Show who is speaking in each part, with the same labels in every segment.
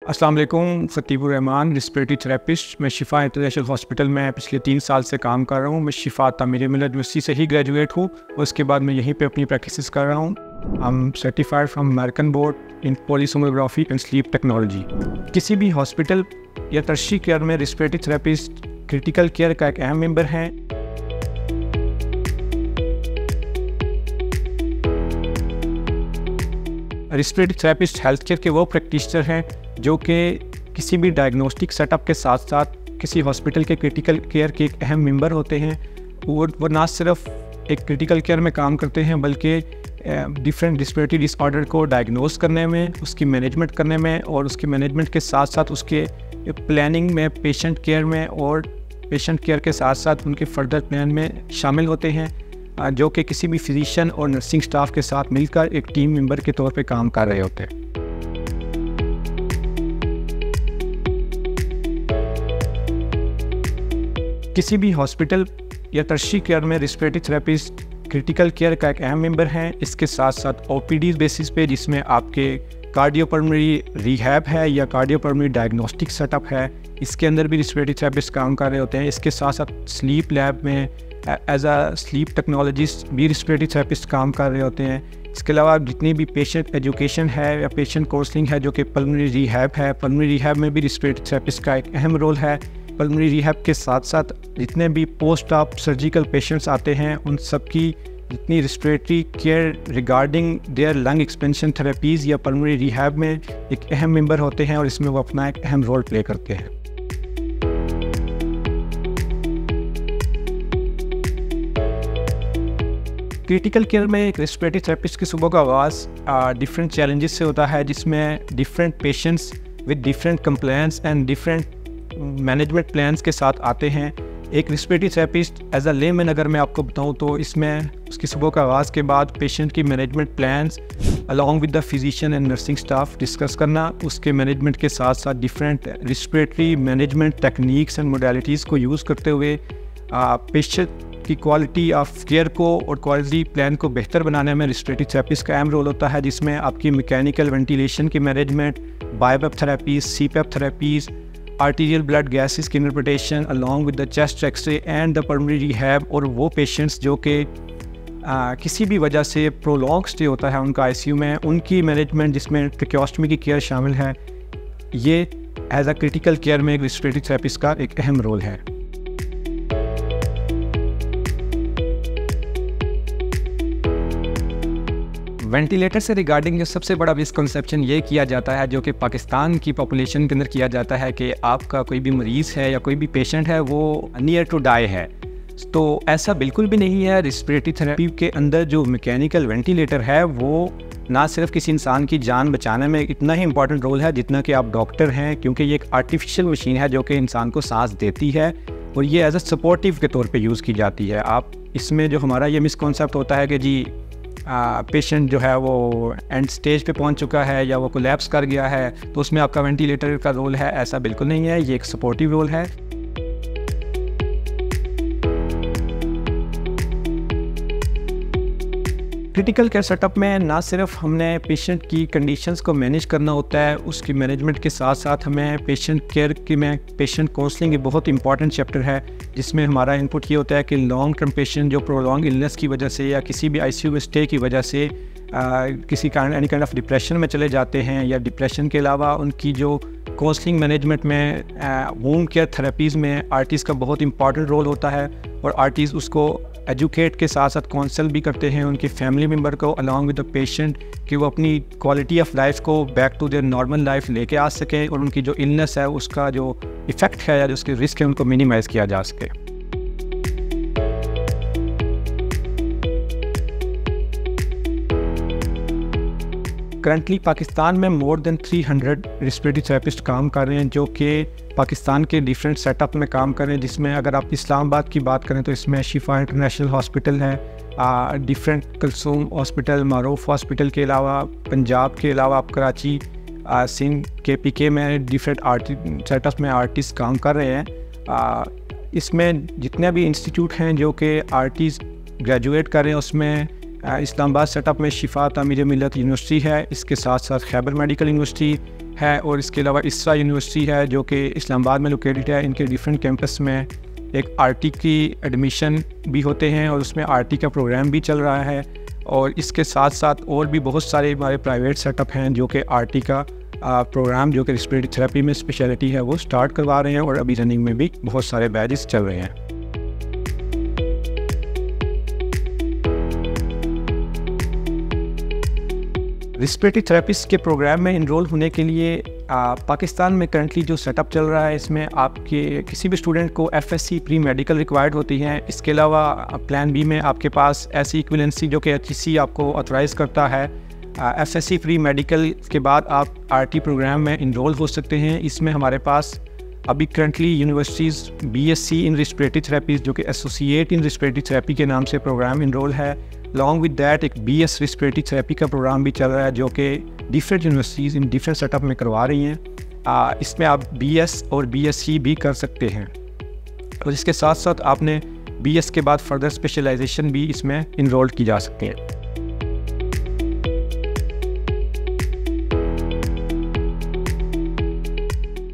Speaker 1: अस्सलाम वालेकुम। ख़तीबुर Rahman respiratory therapist. मैं शिफा इंटरनेशनल हॉस्पिटल में पिछले 3 साल से काम कर रहा हूँ। मैं शिफा तामीर मिल्लत यूनिवर्सिटी से ही ग्रेजुएट हूँ और उसके बाद मैं यहीं पे अपनी प्रैक्टिस कर रहा हूँ। I am certified from American board in polysomnography and sleep technology. किसी भी हॉस्पिटल या टर्शियरी केयर में रिस्पिरेटरी थेरेपिस्ट क्रिटिकल केयर का एक अहम मेंबर हैं। रिस्पिरेटरी थेरेपिस्ट हेल्थ केयर के वो प्रैक्टिशनर हैं जो कि किसी भी डायग्नोस्टिक सेटअप के साथ साथ किसी हॉस्पिटल के क्रिटिकल केयर के एक अहम मेंबर होते हैं। वो ना सिर्फ एक क्रिटिकल केयर में काम करते हैं बल्कि डिफरेंट रिस्पिरेटरी डिसऑर्डर को डायग्नोस करने में, उसकी मैनेजमेंट करने में और उसके मैनेजमेंट के साथ साथ उसके प्लानिंग में, पेशेंट केयर में और पेशेंट केयर के साथ साथ उनके फर्दर प्लान में शामिल होते हैं, जो कि किसी भी फिजिशियन और नर्सिंग स्टाफ के साथ मिलकर एक टीम मेंबर के तौर पे काम कर रहे होते हैं। किसी भी हॉस्पिटल या टर्शियरी केयर में रिस्पिरेटरी थेरेपिस्ट क्रिटिकल केयर का एक अहम मेंबर हैं। इसके साथ साथ ओपीडी बेसिस पे, जिसमें आपके कार्डियोपल्मोनरी रिहैब है या कार्डियोपल्मोनरी डायग्नोस्टिक सेटअप है, इसके अंदर भी रिस्पिरेटरी थेरेपिस्ट काम कर रहे होते हैं। इसके साथ साथ स्लीप लैब में एज आ स्लीप टेक्नोलॉजिस्ट भी रिस्पिरेटरी थेरेपिस्ट काम कर रहे होते हैं। इसके अलावा जितनी भी पेशेंट एजुकेशन है या पेशेंट काउंसलिंग है, जो कि पल्मोनरी रिहैब है, पल्मोनरी रिहैब में भी रिस्पिरेटरी थेरेपिस्ट का एक अहम रोल है। पल्मोनरी रिहैब के साथ साथ जितने भी पोस्ट ऑप सर्जिकल पेशेंट्स आते हैं, उन सब की जितनी respiratory care regarding their lung expansion therapies या पल्मोनरी रिहैब में एक अहम मेंबर होते हैं और इसमें वो अपना एक अहम रोल प्ले करते हैं। क्रिटिकल केयर में एक रिस्पिरेटरी थेरेपिस्ट की सुबह का आगाज़ डिफरेंट चैलेंजेस से होता है, जिसमें different patients with different complaints and different management plans के साथ आते हैं। एक respiratory therapist as a layman अगर मैं आपको बताऊं तो इसमें उसकी सुबह का आगाज़ के बाद पेशेंट की management plans along with the physician and nursing staff discuss करना, उसके मैनेजमेंट के साथ साथ different respiratory management techniques and modalities को यूज़ करते हुए पेशेंट की क्वालिटी ऑफ केयर को और क्वालिटी प्लान को बेहतर बनाने में रिस्पिरेटरी थेरेपिस्ट का अहम रोल होता है, जिसमें आपकी मैकेनिकल वेंटिलेशन की management, bipap therapies, CPAP therapies, arterial blood gases की interpretation along with the chest x ray and the pulmonary rehab, और वो पेशेंट्स जो कि किसी भी वजह से प्रोलॉन्ग स्टे होता है उनका आईसीयू में, उनकी मैनेजमेंट जिसमें ट्रैकियोस्टमी की केयर शामिल है, ये एज अ क्रिटिकल केयर में एक रिस्पिरेटरी थेरेपिस्ट का एक अहम रोल है। वेंटिलेटर से रिगार्डिंग जो सबसे बड़ा मिसकंसेप्शन ये किया जाता है, जो कि पाकिस्तान की पॉपुलेशन के अंदर किया जाता है, कि आपका कोई भी मरीज़ है या कोई भी पेशेंट है वो नियर टू डाई है। तो ऐसा बिल्कुल भी नहीं है। रिस्पिरेटरी थेरेपी के अंदर जो मैकेनिकल वेंटिलेटर है वो ना सिर्फ किसी इंसान की जान बचाने में इतना ही इंपॉर्टेंट रोल है जितना कि आप डॉक्टर हैं, क्योंकि ये एक आर्टिफिशियल मशीन है जो कि इंसान को सांस देती है और ये एज अ सपोर्टिव के तौर पे यूज़ की जाती है। आप इसमें जो हमारा ये मिसकॉन्सेप्ट होता है कि जी पेशेंट जो है वो एंड स्टेज पे पहुंच चुका है या वो कोलैप्स कर गया है तो उसमें आपका वेंटिलेटर का रोल है, ऐसा बिल्कुल नहीं है। ये एक सपोर्टिव रोल है। क्रिटिकल केयर सेटअप में ना सिर्फ हमने पेशेंट की कंडीशंस को मैनेज करना होता है, उसकी मैनेजमेंट के साथ साथ हमें पेशेंट केयर की में पेशेंट काउंसलिंग एक बहुत इंपॉर्टेंट चैप्टर है, जिसमें हमारा इनपुट ये होता है कि लॉन्ग टर्म पेशेंट जो प्रोलॉन्ग इलनेस की वजह से या किसी भी आईसीयू में स्टे की वजह से किसी एनी काइंड ऑफ डिप्रेशन में चले जाते हैं, या डिप्रेशन के अलावा उनकी जो काउंसलिंग मैनेजमेंट में वूंड केयर थेरेपीज़ में आर्टिस्ट का बहुत इंपॉर्टेंट रोल होता है और आर्टिस्ट उसको एजुकेट के साथ साथ काउंसल भी करते हैं उनके फैमिली मेम्बर को अलॉन्ग विद द पेशेंट, कि वो अपनी क्वालिटी ऑफ लाइफ को back to their normal life लेके आ सकें और उनकी जो इलनेस है उसका जो इफ़ेक्ट है या जो उसके रिस्क है उनको मिनिमाइज़ किया जा सके। करंटली पाकिस्तान में मोर देन 300 रिस्पिरेटरी थेरेपिस्ट काम कर रहे हैं, जो कि पाकिस्तान के डिफरेंट सेटअप में काम कर रहे हैं, जिसमें अगर आप इस्लामाबाद की बात करें तो इसमें शिफा इंटरनेशनल हॉस्पिटल है, डिफरेंट कलसूम हॉस्पिटल, मारूफ हॉस्पिटल के अलावा पंजाब के अलावा आप कराची, सिंध, KPK में डिफरेंट सेटअप में आर्टिस्ट काम कर रहे हैं। इसमें जितने भी इंस्टीट्यूट हैं जो कि आर्टिस्ट ग्रेजुएट कर रहे हैं, उसमें इस्लामाबाद सेटअप में शिफा तामीर मिल्लत यूनिवर्सिटी है, इसके साथ साथ खैबर मेडिकल यूनिवर्सिटी, है और इसके अलावा ISRA यूनिवर्सिटी है जो कि इस्लामाबाद में लोकेटेड है। इनके डिफरेंट कैंपस में एक RT की एडमिशन भी होते हैं और उसमें RT का प्रोग्राम भी चल रहा है। और इसके साथ साथ और भी बहुत सारे हमारे प्राइवेट सेटअप हैं जो कि RT का प्रोग्राम जो कि रेस्पिरेटरी थेरेपी में स्पेशलिटी है वो स्टार्ट करवा रहे हैं और अभी रनिंग में भी बहुत सारे बैचेस चल रहे हैं। रेस्पिरेटरी थेरेपिस्ट के प्रोग्राम में इनरोल होने के लिए पाकिस्तान में करंटली जो सेटअप चल रहा है इसमें आपके किसी भी स्टूडेंट को FSC प्री मेडिकल रिक्वायर्ड होती है। इसके अलावा प्लान बी में आपके पास ऐसी इक्विवेलेंसी जो कि HCC आपको ऑथराइज़ करता है। FSC प्री मेडिकल के बाद आप RT प्रोग्राम में इनरोल हो सकते हैं। इसमें हमारे पास अभी करंटली यूनिवर्सिटीज़ BSc इन रेस्पिरेटरी थेरेपी जो कि एसोसिएट इन रेस्पिरेटरी थेरेपी के नाम से प्रोग्राम इनरोल है। अलॉन्ग विद दैट एक BS रेस्पिरेटरी थेरेपी का प्रोग्राम भी चल रहा है जो कि different universities in different setup में करवा रही हैं। इसमें आप BS और BSc भी कर सकते हैं और इसके साथ साथ आपने BS के बाद फर्दर स्पेशलाइजेशन भी इसमें इनरोल की जा सकती है।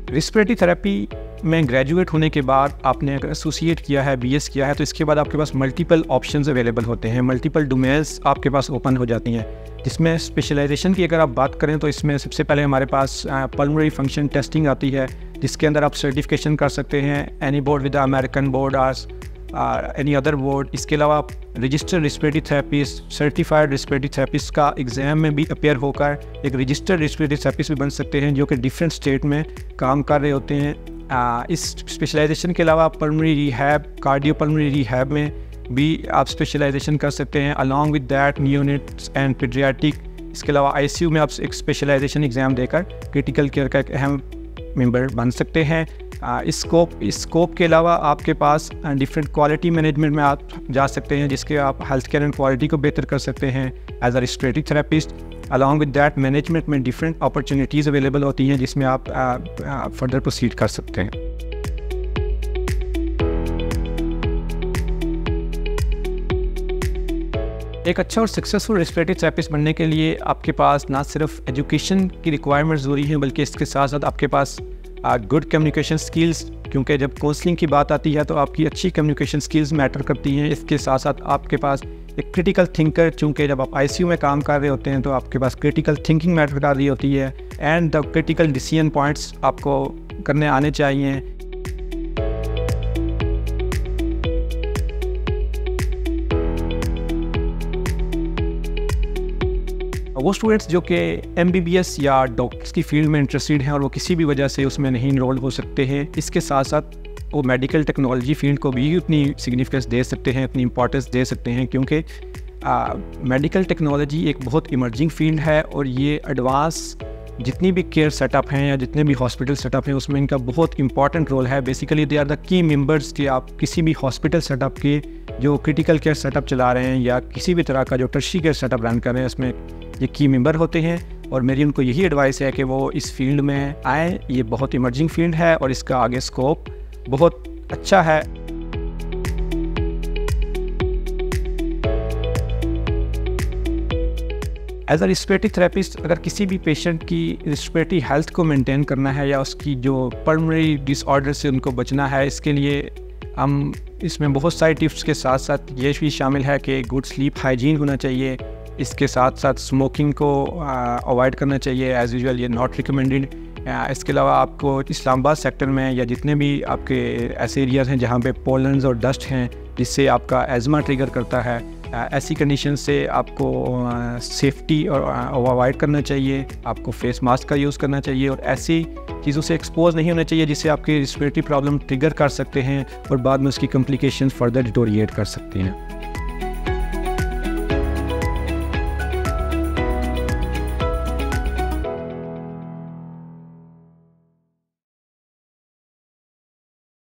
Speaker 1: रेस्पिरेटरी थेरेपी में ग्रेजुएट होने के बाद आपने अगर एसोसिएट किया है, BS किया है, तो इसके बाद आपके पास मल्टीपल ऑप्शंस अवेलेबल होते हैं, मल्टीपल डोमेन्स आपके पास ओपन हो जाती हैं। जिसमें स्पेशलाइजेशन की अगर आप बात करें तो इसमें सबसे पहले हमारे पास पल्मोनरी फंक्शन टेस्टिंग आती है जिसके अंदर आप सर्टिफिकेशन कर सकते हैं any board with American board और एनी अदर बोर्ड। इसके अलावा आप registered respiratory therapist, certified respiratory therapist का एग्ज़ाम में भी अपेयर होकर एक रजिस्टर्ड रेस्पिरेटरी थेरेपिस्ट भी बन सकते हैं जो कि डिफरेंट स्टेट में काम कर रहे होते हैं। इस स्पेशलाइजेशन के अलावा pulmonary rehab, cardio pulmonary rehab में भी आप स्पेशलाइजेशन कर सकते हैं। Along with that neonates and paediatric, इसके अलावा ICU में आप एक स्पेशलाइजेशन एग्ज़ाम देकर क्रिटिकल केयर का एक अहम मेंबर बन सकते हैं। इस स्कोप के अलावा आपके पास डिफरेंट क्वालिटी मैनेजमेंट में आप जा सकते हैं जिसके आप हेल्थ केयर एंड क्वालिटी को बेहतर कर सकते हैं as a respiratory therapist. Along with that management में डिफरेंट अपॉर्चुनिटीज़ अवेलेबल होती हैं जिसमें आप फर्दर प्रोसीड कर सकते हैं। एक अच्छा और सक्सेसफुल रेस्पिरेटरी थेरेपिस्ट बनने के लिए आपके पास ना सिर्फ एजुकेशन की रिक्वायरमेंट ज़रूरी है बल्कि इसके साथ साथ आपके पास गुड कम्युनिकेशन स्किल्स, क्योंकि जब काउंसलिंग की बात आती है तो आपकी अच्छी कम्युनिकेशन स्किल्स मैटर करती हैं। इसके साथ साथ आपके पास एक क्रिटिकल थिंकर, चूँकि जब आप ICU में काम कर रहे होते हैं तो आपके पास क्रिटिकल थिंकिंग मैटर कर रही होती है and the critical decision points आपको करने आने चाहिए। वो स्टूडेंट्स जो कि MBBS या डॉक्टर्स की फील्ड में इंटरेस्टेड हैं और वो किसी भी वजह से उसमें नहीं इनरोल हो सकते हैं, इसके साथ साथ वो मेडिकल टेक्नोलॉजी फील्ड को भी उतनी सिग्निफिकेंस दे सकते हैं, उतनी इंपॉर्टेंस दे सकते हैं, क्योंकि मेडिकल टेक्नोलॉजी एक बहुत इमर्जिंग फील्ड है और ये एडवांस जितनी भी केयर सेटअप हैं या जितने भी हॉस्पिटल सेटअप हैं उसमें इनका बहुत इंपॉर्टेंट रोल है। Basically they are the key members कि आप किसी भी हॉस्पिटल सेटअप के जो क्रिटिकल केयर सेटअप चला रहे हैं या किसी भी तरह का जो टर्शियरी केयर सेटअप रन कर रहे हैं उसमें ये की मेंबर होते हैं। और मेरी उनको यही एडवाइस है कि वो इस फील्ड में आए। ये बहुत इमर्जिंग फील्ड है और इसका आगे स्कोप बहुत अच्छा है। एज अ रेस्पिरेटरी थेरेपिस्ट अगर किसी भी पेशेंट की रेस्पिरेटरी हेल्थ को मेंटेन करना है या उसकी जो पल्मोनरी डिसऑर्डर से उनको बचना है, इसके लिए हम इसमें बहुत सारी टिप्स के साथ साथ ये भी शामिल है कि गुड स्लीप हाइजीन होना चाहिए। इसके साथ साथ स्मोकिंग को अवॉइड करना चाहिए, एज़ यूजुअल ये नॉट रिकमेंडेड। इसके अलावा आपको इस्लामाबाद सेक्टर में या जितने भी आपके ऐसे एरियाज़ हैं जहाँ पे पोलन्स और डस्ट हैं जिससे आपका एज़मा ट्रिगर करता है, ऐसी कंडीशन से आपको सेफ्टी और अवॉइड करना चाहिए। आपको फेस मास्क का यूज़ करना चाहिए और ऐसी चीज़ों से एक्सपोज नहीं होना चाहिए जिससे आपकी रेस्पिरेटरी प्रॉब्लम ट्रिगर कर सकते हैं और बाद में उसकी कॉम्प्लिकेशन फर्दर डिटोरिएट कर सकते हैं।